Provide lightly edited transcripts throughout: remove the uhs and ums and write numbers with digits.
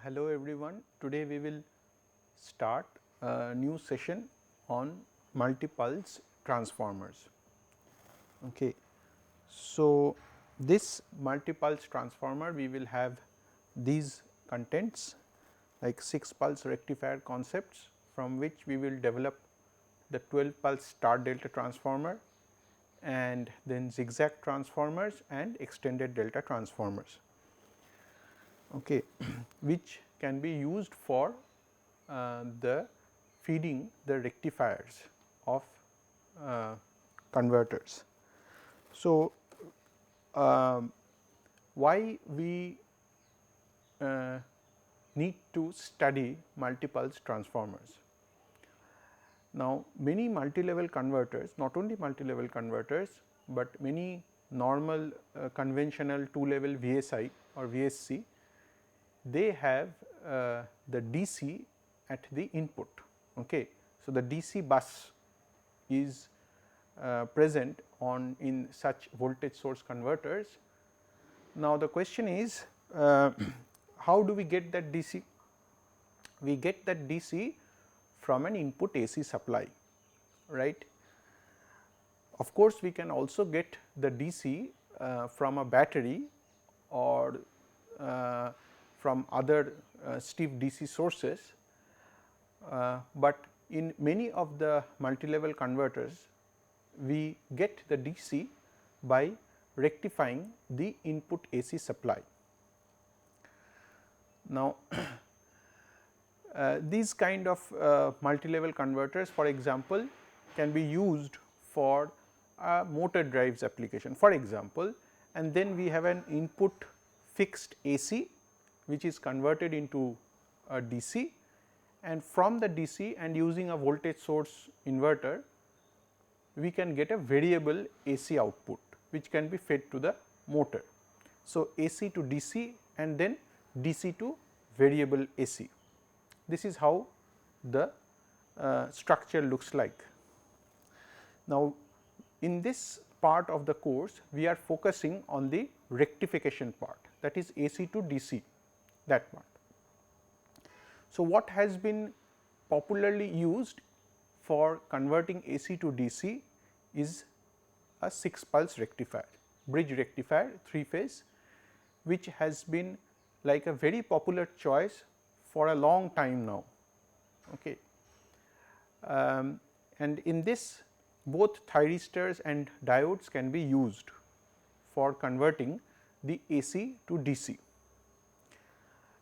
Hello everyone, today we will start a new session on multipulse transformers. Okay. So, this multipulse transformer we will have these contents like 6 pulse rectifier concepts, from which we will develop the 12 pulse star delta transformer and then zigzag transformers and extended delta transformers, okay, which can be used for the feeding the rectifiers of converters. So, why we need to study multipulse transformers? Now, many multi-level converters, not only multi-level converters, but many normal conventional 2-level VSI or VSC, they have the DC at the input. Okay. So, the DC bus is present on in such voltage source converters. Now, the question is how do we get that DC? We get that DC from an input AC supply, right. Of course, we can also get the DC from a battery or from other stiff DC sources, but in many of the multi-level converters we get the DC by rectifying the input AC supply. Now, these kind of multi-level converters, for example, can be used for a motor drives application, for example, and then we have an input fixed AC which is converted into a DC, and from the DC and using a voltage source inverter we can get a variable AC output which can be fed to the motor. So, AC to DC and then DC to variable AC. This is how the structure looks like. Now, in this part of the course we are focusing on the rectification part, that is AC to DC, that part. So, what has been popularly used for converting AC to DC is a 6 pulse rectifier, bridge rectifier 3 phase, which has been like a very popular choice for a long time now. Okay. And in this both thyristors and diodes can be used for converting the AC to DC.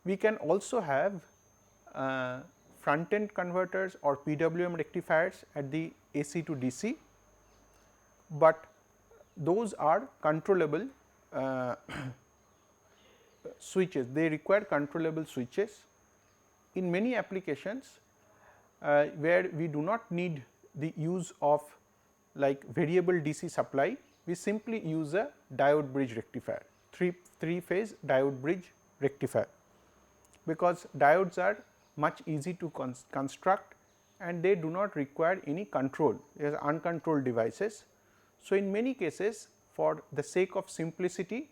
We can also have front end converters or PWM rectifiers at the AC to DC, but those are controllable switches, they require controllable switches. In many applications where we do not need the use of like variable DC supply, we simply use a diode bridge rectifier, 3 phase diode bridge rectifier, because diodes are much easy to construct and they do not require any control, they are uncontrolled devices. So, in many cases for the sake of simplicity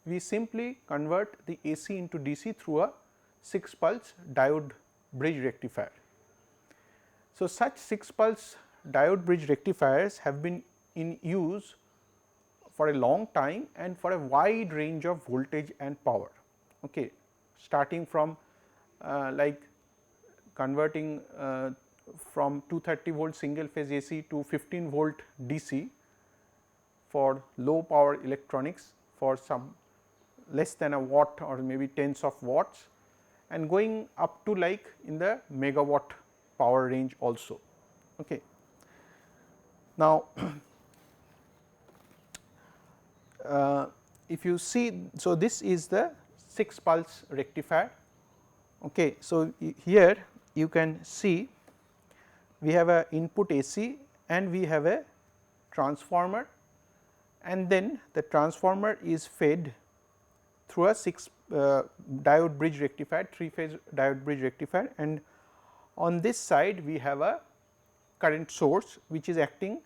we simply convert the AC into DC through a 6 pulse diode bridge rectifier. So, such 6 pulse diode bridge rectifiers have been in use for a long time and for a wide range of voltage and power, okay, starting from like converting from 230 volt single phase AC to 15 volt DC for low power electronics for some less than a watt or maybe tens of watts, and going up to like in the megawatt power range also. Okay. Now, if you see, so this is the 6 pulse rectifier. Okay. So, here you can see we have a input AC and we have a transformer, and then the transformer is fed through a 6 diode bridge rectifier, 3 phase diode bridge rectifier, and on this side we have a current source which is acting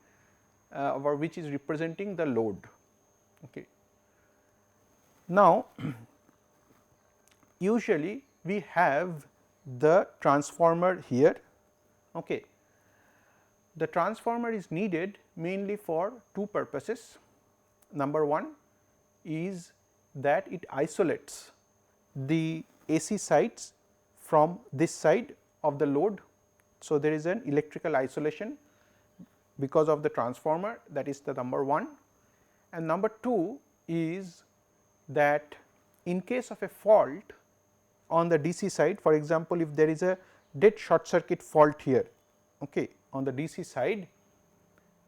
or which is representing the load. Okay. Now, usually we have the transformer here. Okay. The transformer is needed mainly for two purposes. Number one is that it isolates the AC sides from this side of the load. So, there is an electrical isolation because of the transformer, that is the number one. And number two is that in case of a fault on the DC side, for example, if there is a dead short circuit fault here, okay, on the DC side,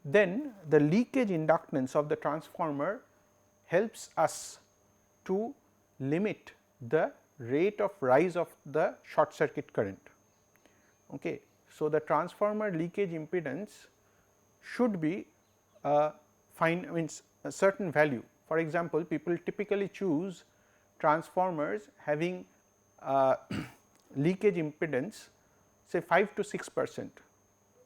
then the leakage inductance of the transformer helps us to limit the rate of rise of the short circuit current. Okay. So, the transformer leakage impedance should be a certain value. For example, people typically choose transformers having leakage impedance say 5 to 6%,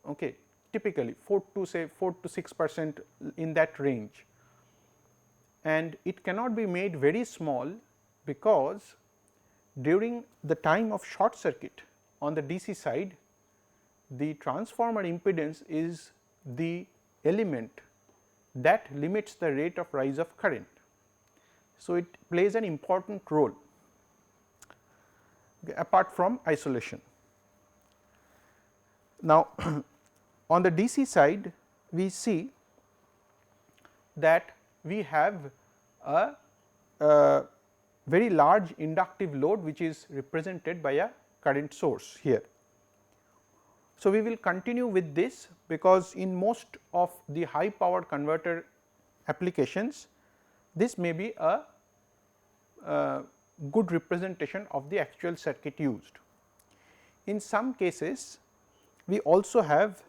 okay, typically 4 to 6% in that range, and it cannot be made very small because during the time of short circuit on the DC side, the transformer impedance is the element that limits the rate of rise of current. So, it plays an important role apart from isolation. Now, on the DC side we see that we have a very large inductive load which is represented by a current source here. So, we will continue with this because in most of the high power converter applications this may be a good representation of the actual circuit used. In some cases we also have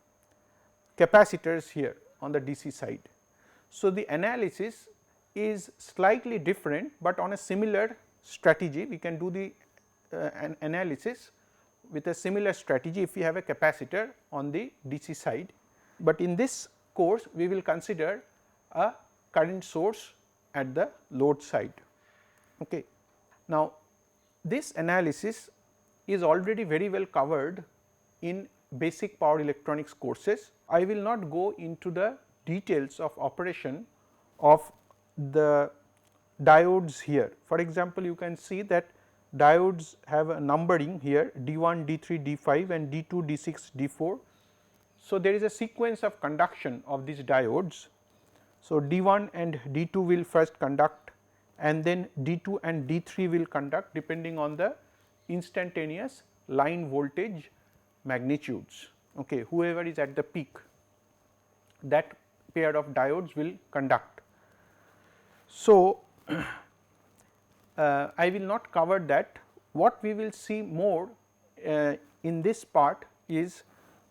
capacitors here on the DC side. So, the analysis is slightly different, but on a similar strategy we can do the analysis with a similar strategy if we have a capacitor on the DC side, but in this course we will consider a current source at the load side. Okay. Now, this analysis is already very well covered in basic power electronics courses. I will not go into the details of operation of the diodes here. For example, you can see that diodes have a numbering here D1, D3, D5 and D2, D6, D4. So, there is a sequence of conduction of these diodes. So, D1 and D2 will first conduct and then D2 and D3 will conduct depending on the instantaneous line voltage magnitudes. Okay, whoever is at the peak, that pair of diodes will conduct. So, I will not cover that. What we will see more in this part is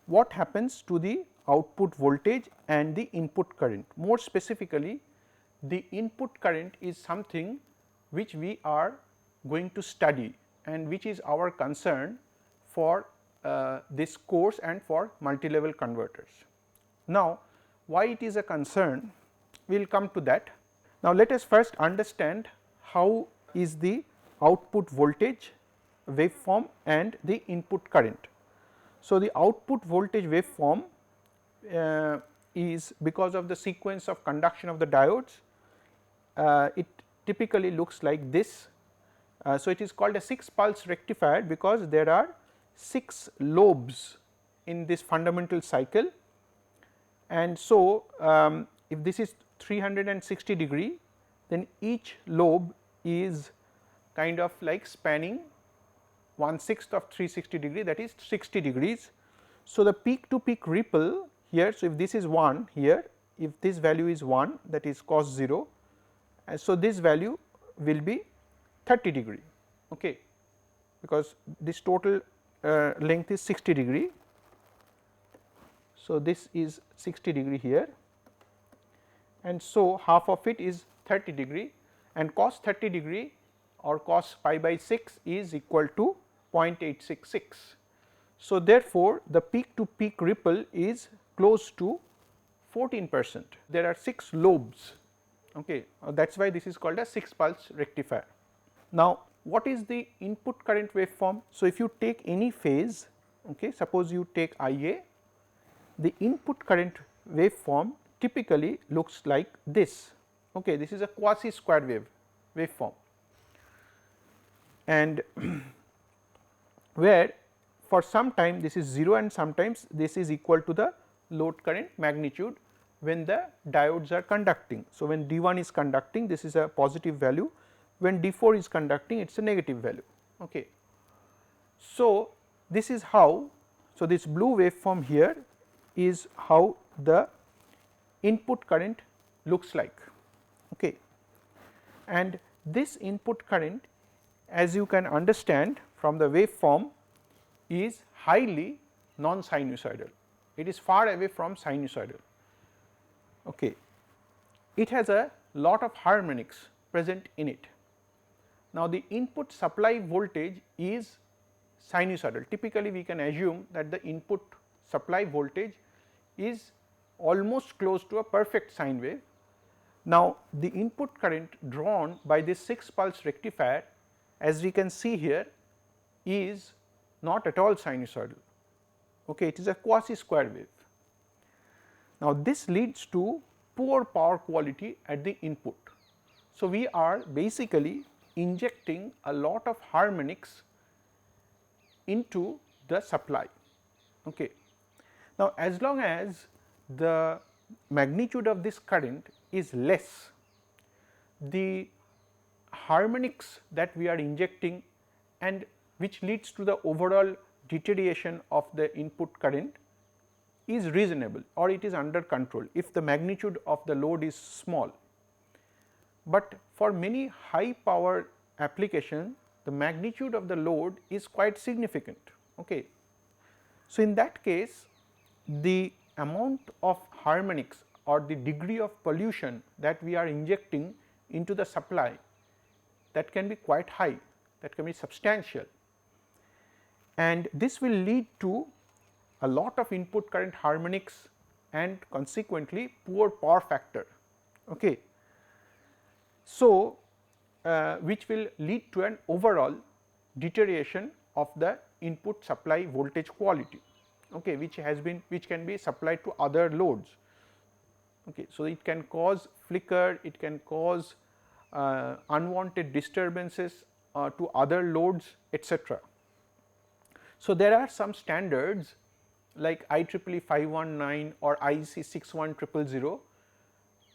what happens to the output voltage and the input current. More specifically, the input current is something which we are going to study and which is our concern for this course and for multi-level converters. Now, why it is a concern, we will come to that. Now, let us first understand how is the output voltage waveform and the input current. So, the output voltage waveform is because of the sequence of conduction of the diodes, it typically looks like this. So, it is called a 6 pulse rectifier because there are 6 lobes in this fundamental cycle, and so if this is 360 degree, then each lobe is kind of like spanning 1/6 of 360 degree, that is 60 degrees. So, the peak to peak ripple here, so if this is 1 here, if this value is 1, that is cos 0, and so this value will be 30 degree, okay, because this total length is 60 degree. So, this is 60 degree here, and so half of it is 30 degree, and cos 30 degree or cos pi by 6 is equal to 0.866. So, therefore, the peak to peak ripple is close to 14%. There are 6 lobes, okay. That is why this is called a 6 pulse rectifier. Now, what is the input current waveform? So, if you take any phase, okay, suppose you take I A, the input current waveform typically looks like this. Okay, this is a quasi square wave waveform, and where for some time this is 0 and sometimes this is equal to the load current magnitude when the diodes are conducting. So, when D1 is conducting, this is a positive value, when D4 is conducting, it is a negative value. Okay. So, this is how, so this blue waveform here is how the input current looks like. Okay. And this input current, as you can understand from the waveform, is highly non-sinusoidal. It is far away from sinusoidal. Okay. It has a lot of harmonics present in it. Now, the input supply voltage is sinusoidal. Typically, we can assume that the input supply voltage is almost close to a perfect sine wave. Now, the input current drawn by this 6 pulse rectifier, as we can see here, is not at all sinusoidal. Okay, it is a quasi square wave. Now, this leads to poor power quality at the input. So, we are basically injecting a lot of harmonics into the supply. Okay. Now, as long as the magnitude of this current is less, the harmonics that we are injecting and which leads to the overall deterioration of the input current is reasonable, or it is under control if the magnitude of the load is small. But for many high power application, the magnitude of the load is quite significant. Okay. So, in that case, the amount of harmonics or the degree of pollution that we are injecting into the supply, that can be quite high, that can be substantial, and this will lead to a lot of input current harmonics and consequently poor power factor. Okay. So, which will lead to an overall deterioration of the input supply voltage quality, okay, which can be supplied to other loads. Okay. So, it can cause flicker, it can cause unwanted disturbances to other loads, etc. So, there are some standards like IEEE 519 or IEC 61000,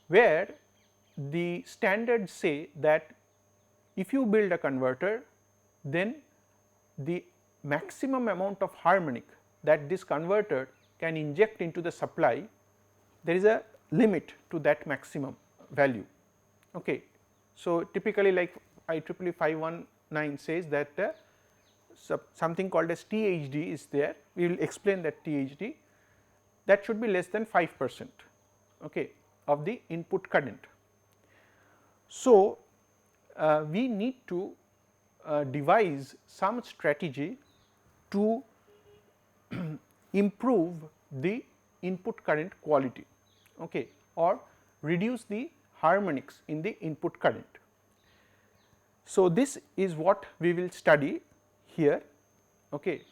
where the standards say that if you build a converter, then the maximum amount of harmonic that this converter can inject into the supply, there is a limit to that maximum value. Okay. So, typically like IEEE 519 says that something called as THD is there, we will explain that THD, that should be less than 5%, okay, of the input current. So, we need to devise some strategy to improve the input current quality, okay, or reduce the harmonics in the input current. So, this is what we will study here. Okay.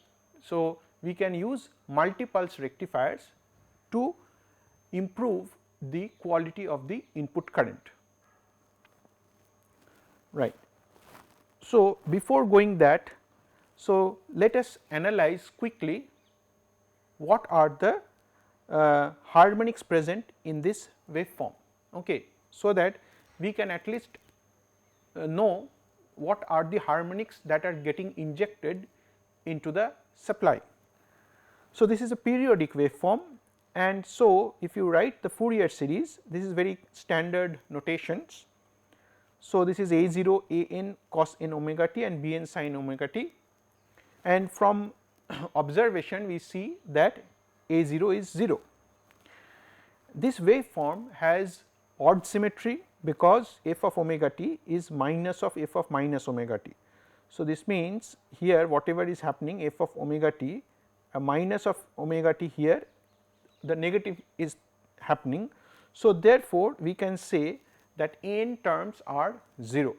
So, we can use multipulse rectifiers to improve the quality of the input current. Right. So, before going that, so let us analyze quickly what are the harmonics present in this waveform, okay, so that we can at least know what are the harmonics that are getting injected into the supply. So, this is a periodic waveform, and so if you write the Fourier series, this is very standard notations. So, this is A0 an cos n omega t and Bn sin omega t, and from observation we see that A0 is 0. This waveform has odd symmetry because f of omega t is minus of f of minus omega t. So, this means here whatever is happening f of omega t, a minus of omega t here, the negative is happening. So, therefore, we can say that n terms are 0,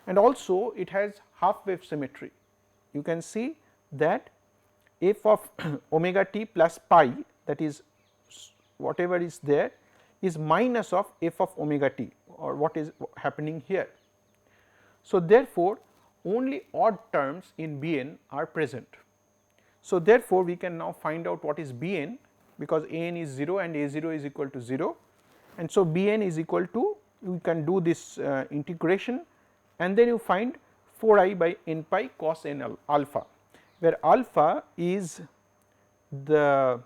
and also it has half wave symmetry. You can see that f of omega t plus pi, that is whatever is there, is minus of f of omega t, or what is happening here. So, therefore, only odd terms in Bn are present. So, therefore, we can now find out what is Bn, because An is 0 and A0 is equal to 0, and so Bn is equal to, you can do this integration, and then you find 4I by n pi cos n alpha, where alpha is the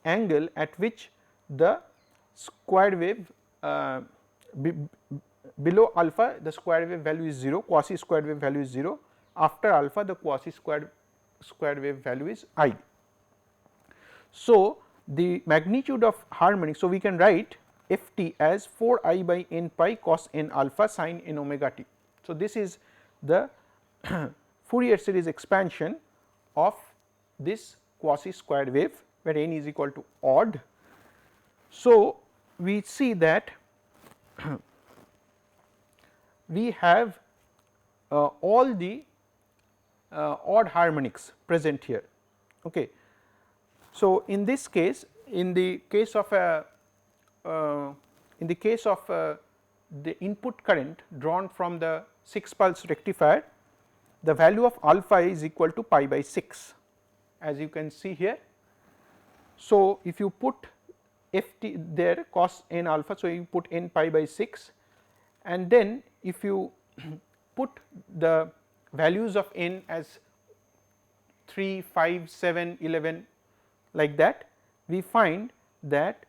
angle at which the square wave below alpha the square wave value is 0, quasi square wave value is 0, after alpha the quasi square wave value is I. So, the magnitude of harmonic, so we can write f t as 4I by n pi cos n alpha sin n omega t. So, this is the Fourier series expansion of this quasi square wave, where n is equal to odd. So, we see that we have all the odd harmonics present here. Okay. So, in this case, in the case of a the input current drawn from the 6 pulse rectifier, the value of alpha is equal to pi by 6, as you can see here. So, if you put f t there cos n alpha, so you put n pi by 6, and then if you put the values of n as 3, 5, 7, 11 like that, we find that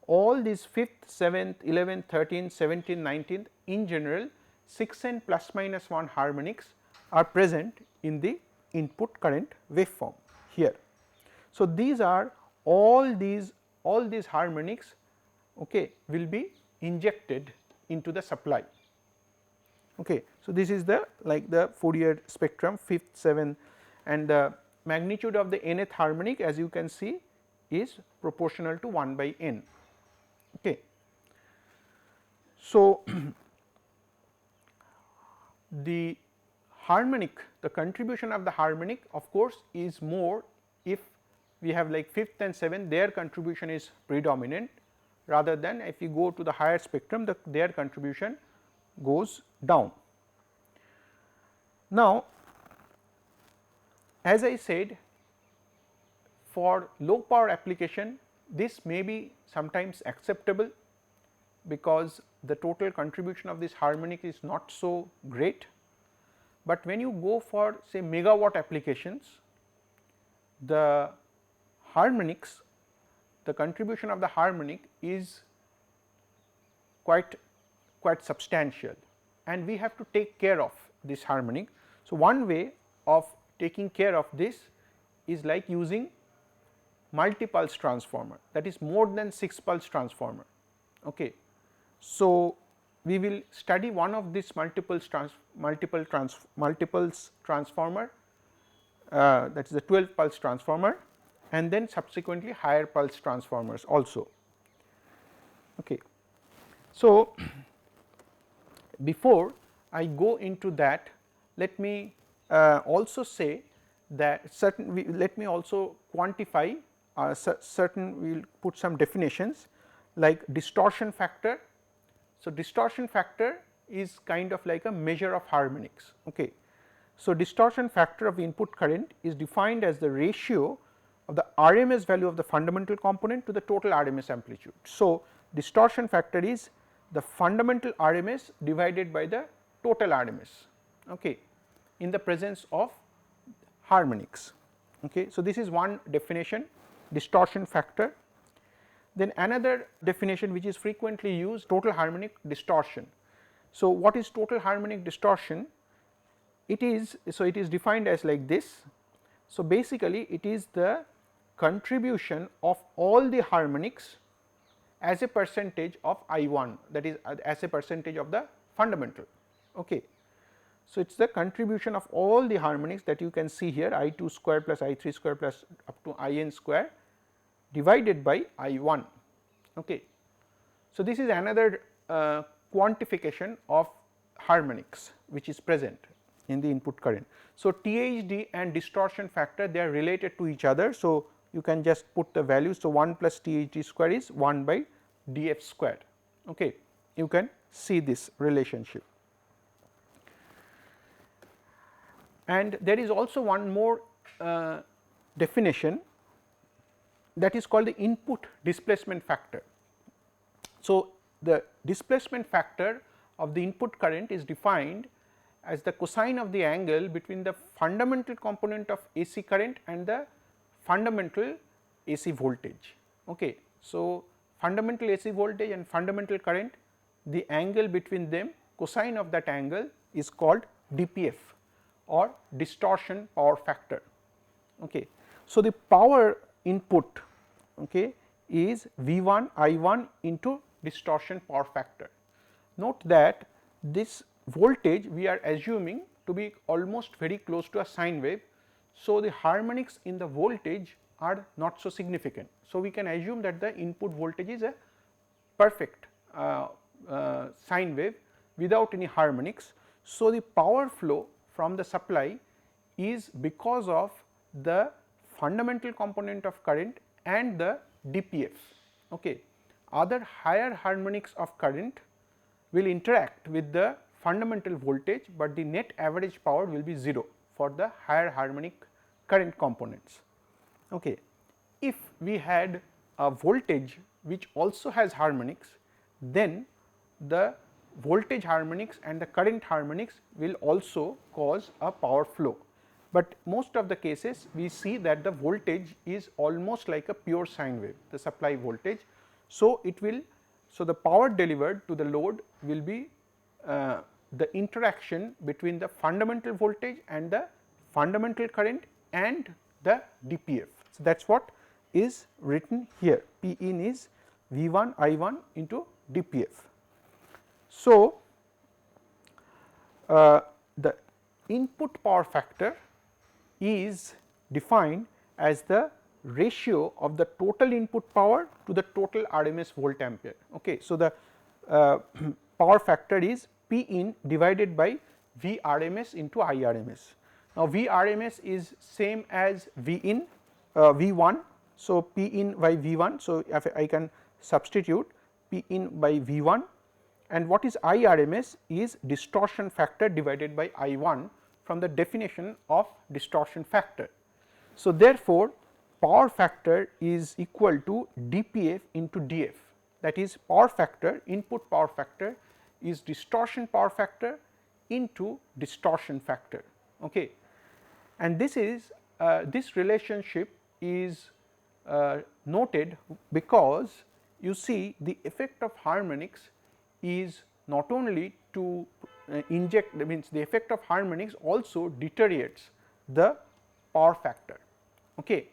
all these 5th, 7th, 11th, 13th, 17th, 19th, in general 6n plus minus 1 harmonics are present in the input current waveform here. So, these are all these harmonics, okay, will be injected into the supply. Okay. So, this is the like the Fourier spectrum 5th, 7th, and the magnitude of the nth harmonic, as you can see, is proportional to 1 by n. Okay. So, the harmonic, the contribution of the harmonic of course is more if we have like 5th and 7th, their contribution is predominant, rather than if you go to the higher spectrum, their contribution goes down. Now, as I said, for low power application this may be sometimes acceptable, because the total contribution of this harmonic is not so great, but when you go for say megawatt applications, the harmonics, the contribution of the harmonic is quite substantial, and we have to take care of this harmonic. So, one way of taking care of this is like using multipulse transformer, that is more than 6 pulse transformer. Okay. So, we will study one of this multipulse transformer, that is the 12 pulse transformer, and then subsequently higher pulse transformers also. Okay. So, before I go into that, let me also say that let me also quantify certain, we will put some definitions like distortion factor. So, distortion factor is kind of like a measure of harmonics. Okay. So, distortion factor of input current is defined as the ratio of the RMS value of the fundamental component to the total RMS amplitude. So, distortion factor is the fundamental RMS divided by the total RMS, okay, in the presence of harmonics. Okay. So, this is one definition, distortion factor. Then another definition which is frequently used, total harmonic distortion. So, what is total harmonic distortion? It is, so it is defined as like this. So, basically it is the contribution of all the harmonics as a percentage of I1, that is as a percentage of the fundamental. Okay. So, it is the contribution of all the harmonics that you can see here, I2 square plus I3 square plus up to In square divided by I1. Okay. So, this is another quantification of harmonics which is present in the input current. So, THD and distortion factor, they are related to each other. So, you can just put the values. So, 1 plus THD square is 1 by df square. Okay. You can see this relationship. And there is also one more definition, that is called the input displacement factor. So, the displacement factor of the input current is defined as the cosine of the angle between the fundamental component of AC current and the fundamental AC voltage. Okay. So, fundamental AC voltage and fundamental current, the angle between them, cosine of that angle is called DPF or distortion power factor. Okay. So, the power input, okay, is V1 I1 into distortion power factor. Note that this voltage we are assuming to be almost very close to a sine wave. So, the harmonics in the voltage are not so significant. So, we can assume that the input voltage is a perfect sine wave without any harmonics. So, the power flow from the supply is because of the fundamental component of current and the DPF. Okay. Other higher harmonics of current will interact with the fundamental voltage, but the net average power will be 0 for the higher harmonic current components. Okay. If we had a voltage which also has harmonics, then the voltage harmonics and the current harmonics will also cause a power flow. But most of the cases we see that the voltage is almost like a pure sine wave, the supply voltage. So, it will, so the power delivered to the load will be the interaction between the fundamental voltage and the fundamental current and the DPF. So, that is what is written here, P in is V1 I1 into DPF. So, the input power factor is defined as the ratio of the total input power to the total RMS volt ampere. Okay. So, the power factor is P in divided by V RMS into I RMS. Now, V RMS is same as V in V1. So, P in by V1. So, if I can substitute P in by V1, and what is I RMS is distortion factor divided by I1 from the definition of distortion factor. So, therefore, power factor is equal to DPF into DF, that is power factor, input power factor is distortion power factor into distortion factor. Okay. And this is this relationship is noted because you see the effect of harmonics is not only to inject, that means the effect of harmonics also deteriorates the power factor. Okay.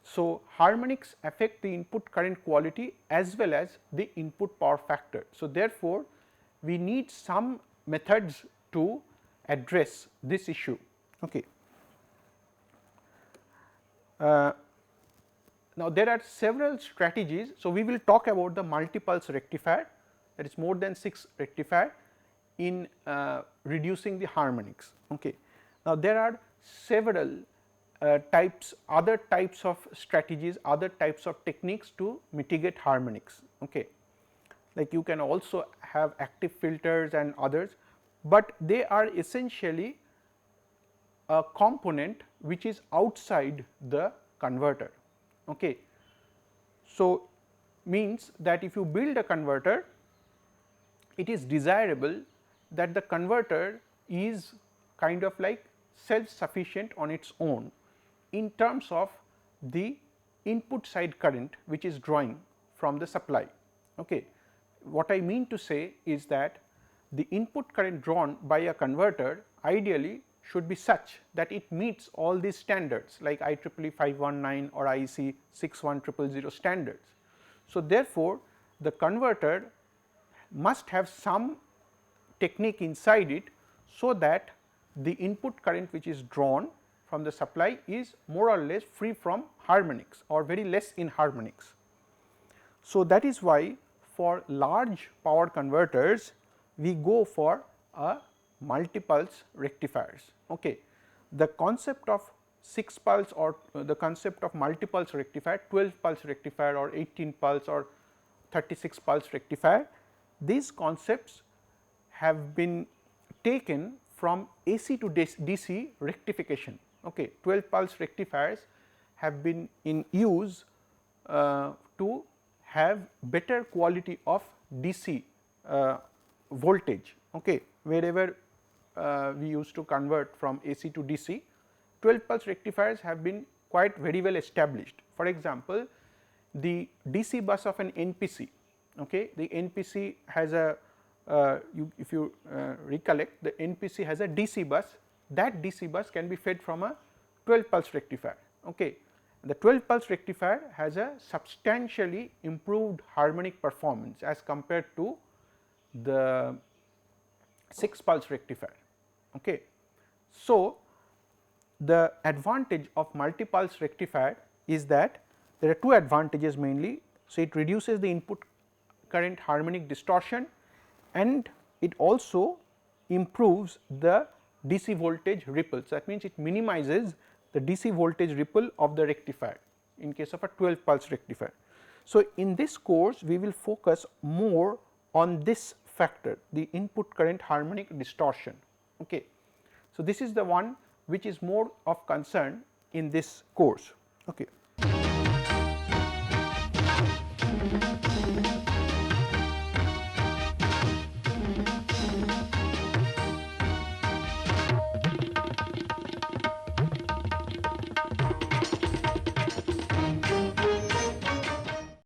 So, harmonics affect the input current quality as well as the input power factor. So, therefore, we need some methods to address this issue. Okay. Now, there are several strategies. So, we will talk about the multipulse rectifier, that is more than 6 rectifier in reducing the harmonics. Okay. Now, there are several other types of strategies, other types of techniques to mitigate harmonics. Okay. Like you can also have active filters and others, but they are essentially a component which is outside the converter. Okay. So, means that if you build a converter, it is desirable that the converter is kind of like self sufficient on its own in terms of the input side current which is drawing from the supply. Okay. What I mean to say is that the input current drawn by a converter ideally should be such that it meets all these standards like IEEE 519 or IEC 61000 standards. So, therefore, the converter must have some technique inside it, so that the input current which is drawn from the supply is more or less free from harmonics or very less in harmonics. So, that is why for large power converters we go for a multipulse rectifiers. Okay. The concept of 6 pulse or the concept of multipulse rectifier, 12 pulse rectifier or 18 pulse or 36 pulse rectifier, these concepts have been taken from AC to DC rectification. Okay. 12 pulse rectifiers have been in use to have better quality of DC voltage. Okay. Wherever we used to convert from AC to DC, 12 pulse rectifiers have been quite very well established. For example, the DC bus of an NPC, okay, the NPC has a if you recollect, the NPC has a DC bus. That DC bus can be fed from a 12 pulse rectifier. Okay. The 12 pulse rectifier has a substantially improved harmonic performance as compared to the 6 pulse rectifier. Okay. So, the advantage of multipulse rectifier is that there are two advantages mainly. So, it reduces the input current harmonic distortion and it also improves the DC voltage ripples. That means, it minimizes the DC voltage ripple of the rectifier in case of a 12 pulse rectifier. So, in this course we will focus more on this factor, the input current harmonic distortion. Okay. So, this is the one which is more of concern in this course. Okay.